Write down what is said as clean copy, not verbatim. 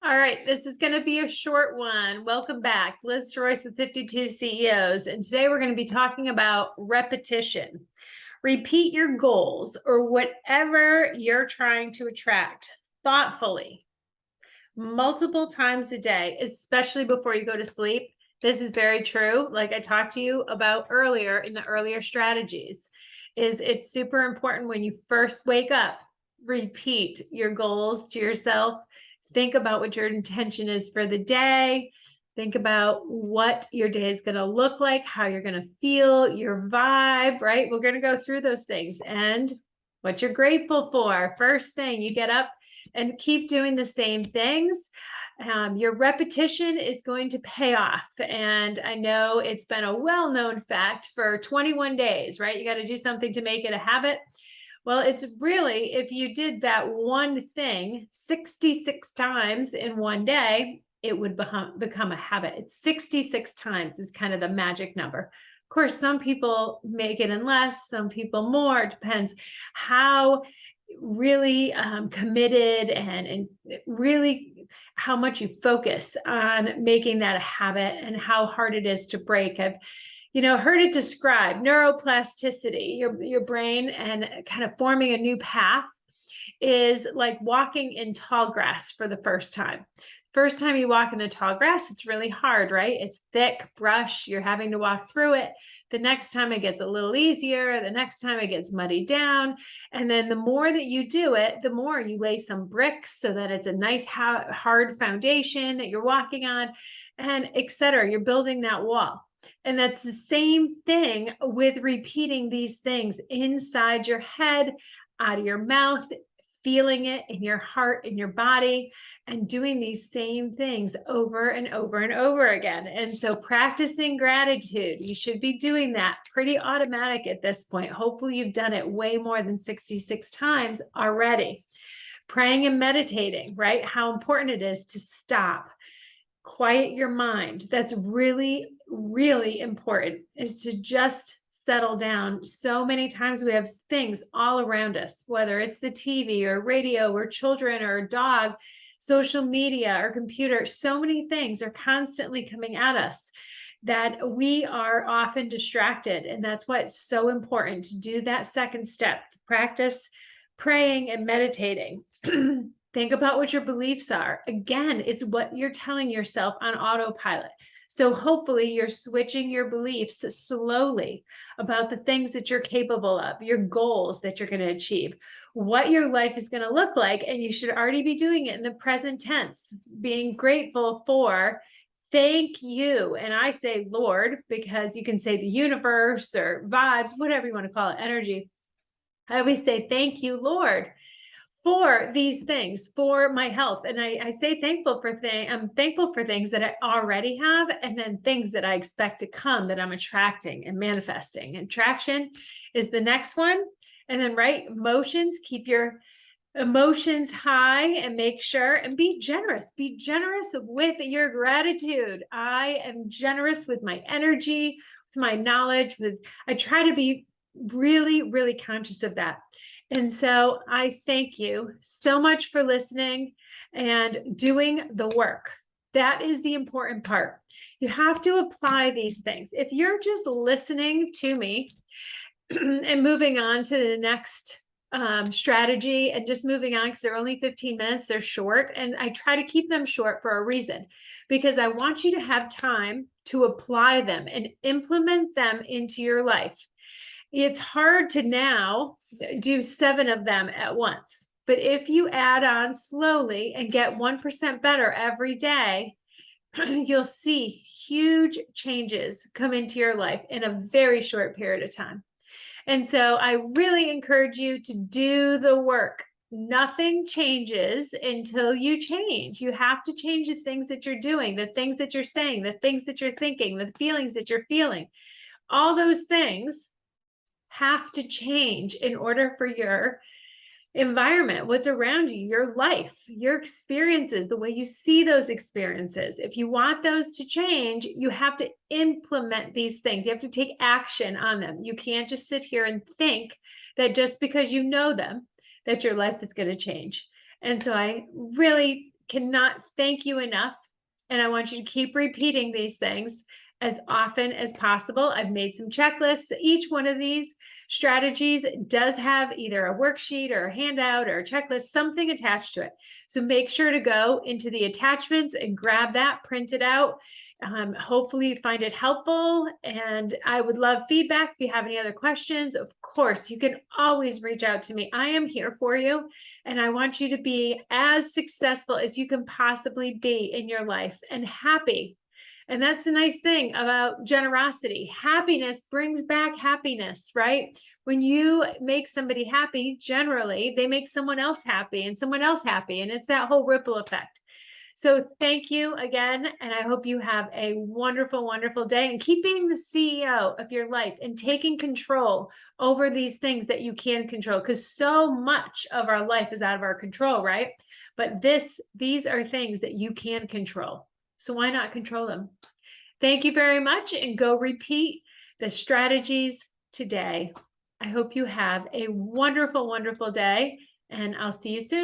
All right, this is going to be a short one. Welcome back. Liz Royce with 52 CEOs. And today we're going to be talking about repetition. Repeat your goals or whatever you're trying to attract thoughtfully, multiple times a day, especially before you go to sleep. This is very true. Like I talked to you about earlier in the earlier strategies, it's super important when you first wake up, repeat your goals to yourself. Think about what your intention is for the day. Think about what your day is going to look like, how you're going to feel, your vibe, right? We're going to go through those things and what you're grateful for. First thing, you get up and keep doing the same things. Your repetition is going to pay off. And I know it's been a well-known fact for 21 days, right? You got to do something to make it a habit. Well, it's really, if you did that one thing 66 times in one day, it would become a habit. It's 66 times is kind of the magic number. Of course, some people make it in less, some people more. It depends how really committed and really how much you focus on making that a habit and how hard it is to break. I've heard it described neuroplasticity, your brain, and kind of forming a new path is like walking in tall grass for the first time. First time you walk in the tall grass, it's really hard, right? It's thick brush. You're having to walk through it. The next time it gets a little easier. The next time it gets muddied down. And then the more that you do it, the more you lay some bricks so that it's a nice hard foundation that you're walking on, and et cetera. You're building that wall. And that's the same thing with repeating these things inside your head, out of your mouth, feeling it in your heart, in your body, and doing these same things over and over and over again. And so practicing gratitude, you should be doing that pretty automatic at this point. Hopefully you've done it way more than 66 times already. Praying and meditating, right? How important it is to stop, quiet your mind. That's really, really important, is to just settle down. So many times we have things all around us, whether it's the TV or radio or children or a dog, social media or computer. So many things are constantly coming at us that we are often distracted. And that's why it's so important to do that second step, practice praying and meditating. Think about what your beliefs are. Again, it's what you're telling yourself on autopilot. So hopefully you're switching your beliefs slowly about the things that you're capable of, your goals that you're going to achieve, what your life is going to look like. And you should already be doing it in the present tense, being grateful for, thank you. And I say Lord, because you can say the universe or vibes, whatever you want to call it, energy. I always say, thank you, Lord, for these things, for my health. And I say I'm thankful for things that I already have, and then things that I expect to come that I'm attracting and manifesting. And traction is the next one. And then, right, emotions, keep your emotions high and make sure, and be generous with your gratitude. I am generous with my energy, with my knowledge, I try to be really, really conscious of that. And so I thank you so much for listening and doing the work. That is the important part. You have to apply these things. If you're just listening to me and moving on to the next strategy and just moving on, because they're only 15 minutes, they're short. And I try to keep them short for a reason, because I want you to have time to apply them and implement them into your life. It's hard to now do 7 of them at once. But if you add on slowly and get 1% better every day, you'll see huge changes come into your life in a very short period of time. And so I really encourage you to do the work. Nothing changes until you change. You have to change the things that you're doing, the things that you're saying, the things that you're thinking, the feelings that you're feeling. All those things have to change in order for your environment, what's around you, your life, your experiences, the way you see those experiences. If you want those to change, you have to implement these things. You have to take action on them. You can't just sit here and think that just because you know them, that your life is going to change. And so I really cannot thank you enough. And I want you to keep repeating these things as often as possible. I've made some checklists. Each one of these strategies does have either a worksheet or a handout or a checklist, something attached to it. So make sure to go into the attachments and grab that, print it out. Hopefully you find it helpful, and I would love feedback. If you have any other questions, of course, you can always reach out to me. I am here for you, and I want you to be as successful as you can possibly be in your life and happy. And that's the nice thing about generosity. Happiness brings back happiness, right? When you make somebody happy, generally, they make someone else happy and someone else happy. And it's that whole ripple effect. So thank you again. And I hope you have a wonderful, wonderful day, and keep being the CEO of your life and taking control over these things that you can control, because so much of our life is out of our control, right? But these are things that you can control. So why not control them? Thank you very much, and go repeat the strategies today. I hope you have a wonderful, wonderful day, and I'll see you soon.